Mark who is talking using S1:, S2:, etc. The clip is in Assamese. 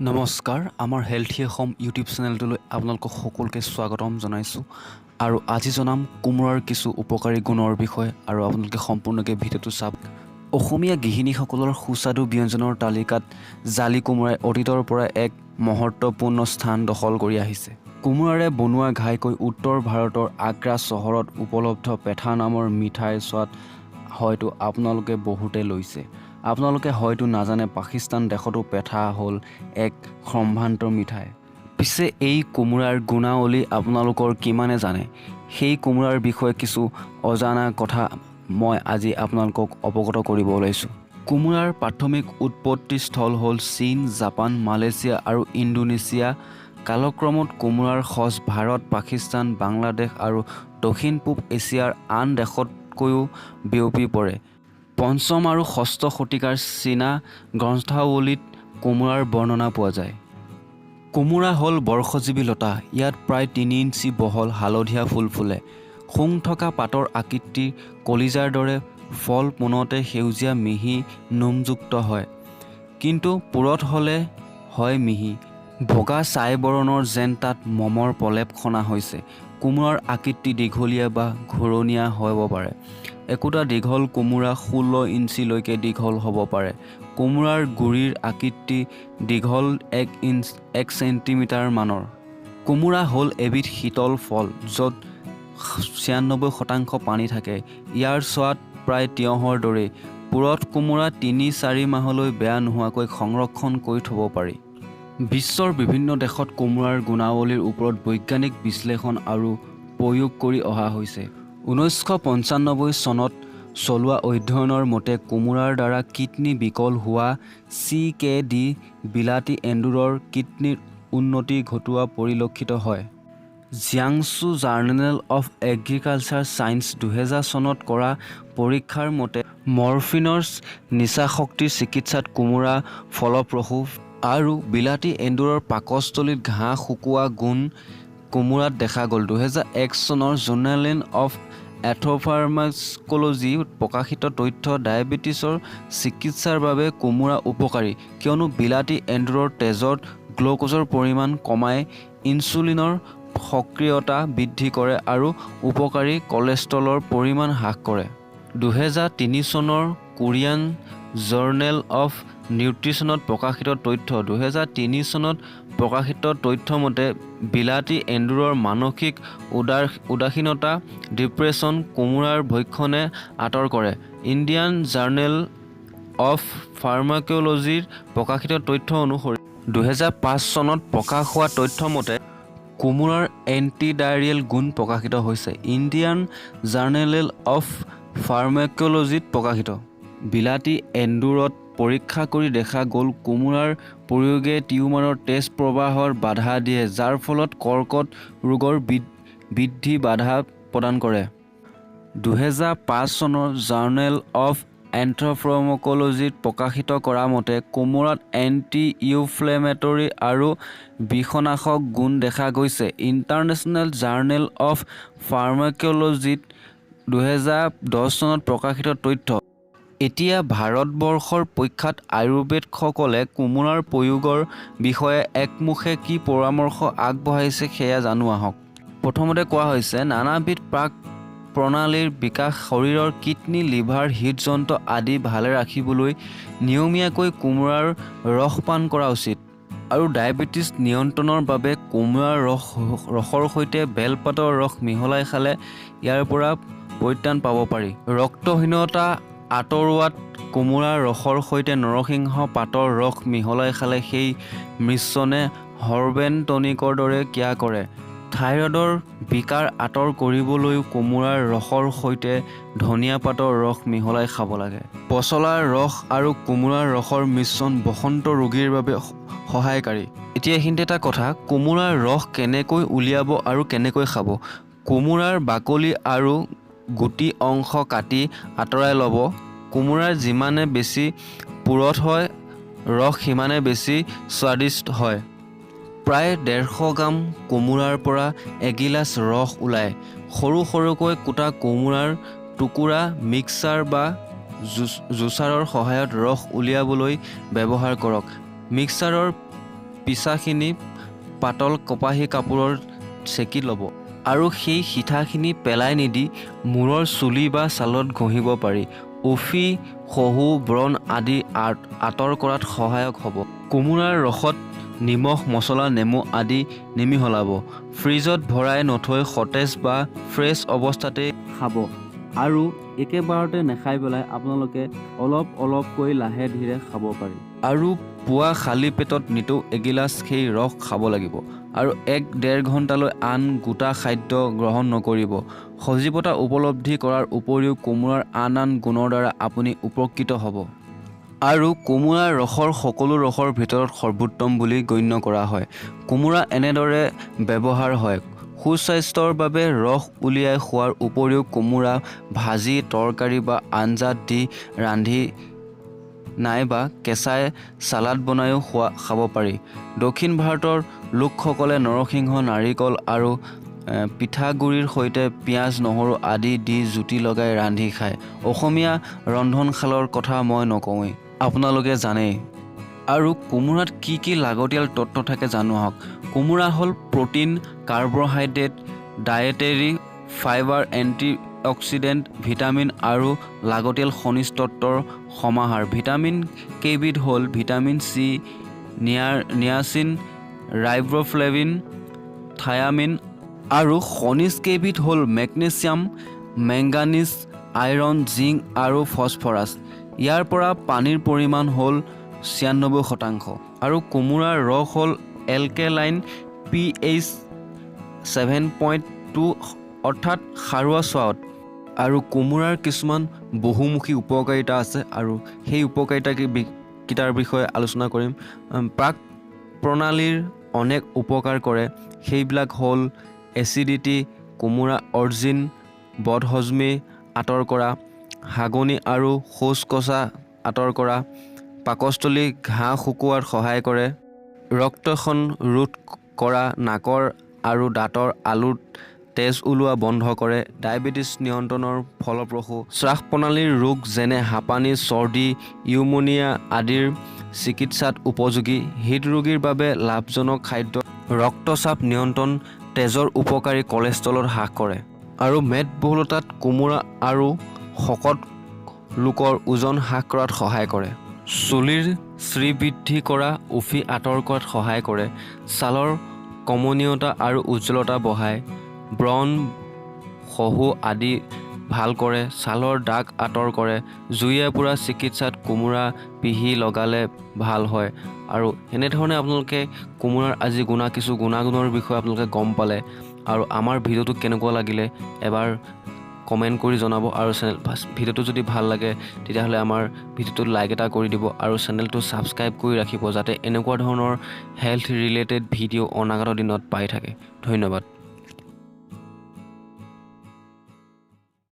S1: নমস্কাৰ আমাৰ হেলথি অসম ইউটিউব চেনেলটোলৈ আপোনালোকক সকলোকে স্বাগতম জনাইছোঁ আৰু আজি জনাম কোমোৰাৰ কিছু উপকাৰী গুণৰ বিষয়ে আৰু আপোনালোকে সম্পূৰ্ণকৈ ভিডিঅ'টো চাওক। অসমীয়া গৃহিণীসকলৰ সুস্বাদু ব্যঞ্জনৰ তালিকাত জালি কোমোৰাই অতীতৰ পৰা এক মহত্বপূৰ্ণ স্থান দখল কৰি আহিছে। কোমোৰাৰে বনোৱা ঘাইকৈ উত্তৰ ভাৰতৰ আগ্ৰা চহৰত উপলব্ধ পেঠা নামৰ মিঠাই সোৱাদ হয়তো আপোনালোকে বহুতে লৈছে। আপোনালোকে হয়তো নাজানে পাকিস্তান দেশতো পেঠা হ'ল এক সম্ভ্ৰান্ত মিঠাই। পিছে এই কোমোৰাৰ গুণাৱলী আপোনালোকৰ কিমানে জানে? সেই কোমোৰাৰ বিষয়ে কিছু অজানা কথা মই আজি আপোনালোকক অৱগত কৰিব ওলাইছোঁ। কোমোৰাৰ প্ৰাথমিক উৎপত্তিস্থল হ'ল চীন, জাপান, মালয়েছিয়া আৰু ইণ্ডোনেছিয়া। কালক্ৰমত কোমোৰাৰ খোজ ভাৰত, পাকিস্তান, বাংলাদেশ আৰু দক্ষিণ পূব এছিয়াৰ আন দেশতকৈও বিয়পি পৰে। পঞ্চম আৰু ষষ্ঠ শতিকাৰ চীনা গ্ৰন্থাৱলীত কোমোৰাৰ বৰ্ণনা পোৱা যায়। কোমোৰা হ'ল বৰ্ষজীৱী লতা। ইয়াত প্ৰায় ৩ ইঞ্চি বহল হালধীয়া ফুল ফুলে। শুং থকা পাতৰ আকৃতিৰ কলিজাৰ দৰে ফল পোনতে সেউজীয়া মিহি নোমযুক্ত হয়, কিন্তু পুৰত হ'লে হয় মিহি বগা ছাই বৰণৰ যেন তাত মমৰ প্ৰলেপ সনা হৈছে। কোমোৰাৰ আকৃতি দীঘলীয়া বা ঘূৰণীয়া হ'ব পাৰে। একোটা দীঘল কোমোৰা 16 ইঞ্চিলৈকে দীঘল হ'ব পাৰে। কোমোৰাৰ গুৰিৰ আকৃতি দীঘল 1 চেণ্টিমিটাৰ মানৰ। কোমোৰা হ'ল এবিধ শীতল ফল য'ত 96% পানী থাকে। ইয়াৰ সোৱাদ প্ৰায় তিয়ঁহৰ দৰেই। পুৰত কোমোৰা ৩-৪ মাহলৈ বেয়া নোহোৱাকৈ সংৰক্ষণ কৰি থ'ব পাৰি। বিশ্বৰ বিভিন্ন দেশত কোমোৰাৰ গুণাৱলীৰ ওপৰত বৈজ্ঞানিক বিশ্লেষণ আৰু প্ৰয়োগ কৰি অহা হৈছে। 1995 চনত চলোৱা অধ্যয়নৰ মতে কোমোৰাৰ দ্বাৰা কিডনী বিকল হোৱা CKD বিলাতী এন্দুৰৰ কিডনীৰ উন্নতি ঘটোৱা পৰিলক্ষিত হয়। জিয়াংছু জাৰ্নেল অফ এগ্ৰিকালচাৰ ছায়েন্স 2000 চনত কৰা পৰীক্ষাৰ মতে মৰফিনৰ নিচাশক্তিৰ চিকিৎসাত কোমোৰা ফলপ্ৰসূ আৰু বিলাতী এন্দুৰৰ পাকস্থলীত ঘাঁহ শুকোৱা গুণ কোমোৰাত দেখা গ'ল। 2001 চনৰ জাৰ্নেল অফ এন্থ্ৰোফাৰ্মাক'লজিত প্ৰকাশিত তথ্য ডায়েবেটিছৰ চিকিৎসাৰ বাবে কোমোৰা উপকাৰী, কিয়নো বিলাতী এন্দুৰৰ তেজত গ্লুক'জৰ পৰিমাণ কমাই ইনচুলিনৰ সক্ৰিয়তা বৃদ্ধি কৰে আৰু উপকাৰী কলেষ্ট্ৰলৰ পৰিমাণ হ্ৰাস কৰে। 2003 চনৰ কোৰিয়ান জাৰ্নেল অফ নিউট্ৰিচনত প্ৰকাশিত তথ্য 2003 চনত প্ৰকাশিত তথ্য মতে বিলাতী এন্দুৰৰ মানসিক উদাসীনতা ডিপ্ৰেছন কোমোৰাৰ ভক্ষণে আঁতৰ কৰে। ইণ্ডিয়ান জাৰ্নেল অফ ফাৰ্মাক'লজিৰ প্ৰকাশিত তথ্য অনুসৰি 2005 চনত প্ৰকাশ হোৱা তথ্য মতে কোমোৰাৰ এণ্টি-ডায়েৰিয়েল গুণ প্ৰকাশিত হৈছে। ইণ্ডিয়ান জাৰ্নেল অফ ফাৰ্মাক'লজিত প্ৰকাশিত বিলাতী এন্দুৰত পৰীক্ষা কৰি দেখা গ'ল কোমোৰাৰ প্ৰয়োগে টিউমাৰৰ তেজ প্ৰবাহৰ বাধা দিয়ে, যাৰ ফলত কৰ্কট ৰোগৰ বৃদ্ধি বাধা প্ৰদান কৰে। 2005 চনৰ জাৰ্নেল অফ এন্থ্ৰোফাৰ্মাক'লজিত প্ৰকাশিত কৰা মতে কোমোৰাত এণ্টি-ইনফ্লেমেটৰী আৰু বিষনাশক গুণ দেখা গৈছে। ইণ্টাৰনেশ্যনেল জাৰ্নেল অফ ফাৰ্মাক'লজিত 2010 চনত প্ৰকাশিত তথ্য। এতিয়া ভাৰতবৰ্ষৰ প্ৰখ্যাত আয়ুৰ্বেদসকলে কোমোৰাৰ প্ৰয়োগৰ বিষয়ে একমুখে কি পৰামৰ্শ আগবঢ়াইছে সেয়া জানো আহক। প্ৰথমতে কোৱা হৈছে নানাবিধ প্ৰাক প্ৰণালীৰ বিকাশ শৰীৰৰ কিডনী, লিভাৰ, হৃদযন্ত্ৰ আদি ভালে ৰাখিবলৈ নিয়মীয়াকৈ কোমোৰাৰ ৰস পান কৰা উচিত আৰু ডায়েবেটিছ নিয়ন্ত্ৰণৰ বাবে কোমোৰাৰ ৰসৰ সৈতে বেলপাতৰ ৰস মিহলাই খালে ইয়াৰ পৰা পৰিত্ৰাণ পাব পাৰি। ৰক্তহীনতা আঁতৰোৱাত কোমোৰাৰ ৰসৰ সৈতে নৰসিংহ পাতৰ ৰস মিহলাই খালে সেই মিশ্ৰণে হৰবেন টনিকৰ দৰে ক্ৰিয়া কৰে। থাইৰয়ডৰ বিকাৰ আঁতৰ কৰিবলৈও কোমোৰাৰ ৰসৰ সৈতে ধনিয়া পাতৰ ৰস মিহলাই খাব লাগে। পচলাৰ ৰস আৰু কোমোৰাৰ ৰসৰ মিশ্ৰণ বসন্ত ৰোগীৰ বাবে সহায়কাৰী। এতিয়া এইখিনিতে এটা কথা, কোমোৰাৰ ৰস কেনেকৈ উলিয়াব আৰু কেনেকৈ খাব। কোমোৰাৰ বাকলি আৰু গুটি অংশ কাটি আঁতৰাই ল'ব। কোমোৰাৰ যিমানে বেছি পুৰঠ হয় ৰস সিমানে বেছি স্বাদিষ্ট হয়। প্ৰায় 150 গ্ৰাম কোমোৰাৰ পৰা এগিলাচ ৰস ওলায়। সৰু সৰুকৈ কুটা কোমোৰাৰ টুকুৰা মিক্সাৰ বা জুচাৰৰ সহায়ত ৰস উলিয়াবলৈ ব্যৱহাৰ কৰক। মিক্সাৰৰ পিচাখিনি পাতল কপাহী কাপোৰৰ চেকি ল'ব আৰু সেই সিঠাখিনি পেলাই নিদি মূৰৰ চুলি বা ছালত ঘঁহিব পাৰি। উফি, শহু, ব্ৰণ আদি আঁতৰ কৰাত সহায়ক হ'ব। কোমোৰাৰ ৰসত নিমখ, মছলা, নেমু আদি নিমিহলাব। ফ্ৰিজত ভৰাই নথৈ সতেজ বা ফ্ৰেছ অৱস্থাতে খাব আৰু একেবাৰতে নাখাই পেলাই আপোনালোকে অলপ অলপকৈ লাহে ধীৰে খাব পাৰি। আৰু পুৱা খালী পেটত নিতৌ এগিলাচ সেই ৰস খাব লাগিব আৰু 1-1.5 ঘণ্টালৈ আন গোটা খাদ্য গ্ৰহণ নকৰিব। সজীৱতা উপলব্ধি কৰাৰ উপৰিও কোমোৰাৰ আন গুণৰ দ্বাৰা আপুনি উপকৃত হ'ব। আৰু কোমোৰাৰ ৰসৰ সকলো ৰসৰ ভিতৰত সৰ্বোত্তম বুলি গণ্য কৰা হয়। কোমোৰা এনেদৰে ব্যৱহাৰ হয়। সুস্বাস্থ্যৰ বাবে ৰস উলিয়াই খোৱাৰ উপৰিও কোমোৰা ভাজি, তৰকাৰী বা আঞ্জাত দি ৰান্ধি নাইবা কেঁচাই চালাড বনাইও খাব পাৰি। দক্ষিণ ভাৰতৰ লোকসকলে নৰসিংহ, নাৰিকল আৰু পিঠাগুড়িৰ সৈতে পিঁয়াজ, নহৰু আদি দি জুতি লগাই ৰান্ধি খায়। অসমীয়া ৰন্ধনশালৰ কথা মই নকওঁৱেই, আপোনালোকে জানেই। আৰু কোমোৰাত কি কি লাগতিয়াল তত্ত্ব থাকে জানো আহক। কোমোৰা হ'ল protein, carbohydrate, dietary fibre, antioxidant, vitamin আৰু লাগতিয়াল খনিজ তত্ত্বৰ সমাহাৰ। ভিটামিন কেইবিধ হ'ল vitamin C, niacin, riboflavin, thymine. আৰু খনিজ কেইবিধ হ'ল মেগনেছিয়াম, মেংগানিজ, আইৰণ, জিংক আৰু ফছফৰাছ। ইয়াৰ পৰা পানীৰ পৰিমাণ হ'ল 96%। আৰু কোমোৰাৰ ৰস হ'ল এলকেলাইন, pH 7.2 অৰ্থাৎ সাৰুৱা স্বাদ। আৰু কোমোৰাৰ কিছুমান বহুমুখী উপকাৰিতা আছে আৰু সেই উপকাৰিতাকেইটাৰ বিষয়ে আলোচনা কৰিম। প্ৰাক প্ৰণালীৰ অনেক উপকাৰ কৰে। সেইবিলাক হ'ল এচিডিটি, কোমোৰা অৰ্জিন, বদহজমি আঁতৰ কৰা, হাগনি আৰু শৌচ-কচা আঁতৰ কৰা, পাকস্থলী ঘাঁ শুকুওৱাত সহায় কৰে, ৰক্তক্ষৰণ ৰোধ কৰা, নাকৰ আৰু দাঁতৰ আলুত তেজ ওলোৱা বন্ধ কৰে, ডায়েবেটিছ নিয়ন্ত্ৰণৰ ফলপ্ৰসূ, শ্বাসপ্ৰণালীৰ ৰোগ যেনে হাঁপানি, চৰ্দি, ইউমোনিয়া আদিৰ চিকিৎসাত উপযোগী, হৃদৰোগীৰ বাবে লাভজনক খাদ্য, ৰক্তচাপ নিয়ন্ত্ৰণ, তেজৰ উপকাৰী, কলেষ্ট্ৰল হ্ৰাস কৰে। আৰু মেদবহুলতাত কোমোৰা আৰু শকত লোকৰ ওজন হ্ৰাস কৰাত সহায় কৰে। চুলিৰ শ্ৰীবৃদ্ধি কৰা, উফি আঁতৰ কৰাত সহায় কৰে, ছালৰ কমনীয়তা আৰু উজ্জ্বলতা বঢ়ায়, ব্ৰণ, শহু আদি ভাল কৰে, ছালৰ দাগ আঁতৰ কৰে। জুইয়া পোৰা চিকিৎসাত কোমোৰা পিহি লগালে ভাল হয়। আৰু এনেধৰণে আপোনালোকে কোমোৰাৰ আজি কিছু গুণাগুণৰ বিষয়ে আপোনালোকে গম পালে। আৰু আমাৰ ভিডিঅ'টো কেনেকুৱা লাগিলে এবাৰ কমেণ্ট কৰি জনাব। আৰু ভিডিঅ'টো যদি ভাল লাগে তেতিয়াহ'লে আমাৰ ভিডিঅ'টোত লাইক এটা কৰি দিব আৰু চেনেলটো ছাবস্ক্ৰাইব কৰি ৰাখিব, যাতে এনেকুৱা ধৰণৰ হেল্থ ৰিলেটেড ভিডিঅ' অনাগত দিনত পাই থাকে। ধন্যবাদ।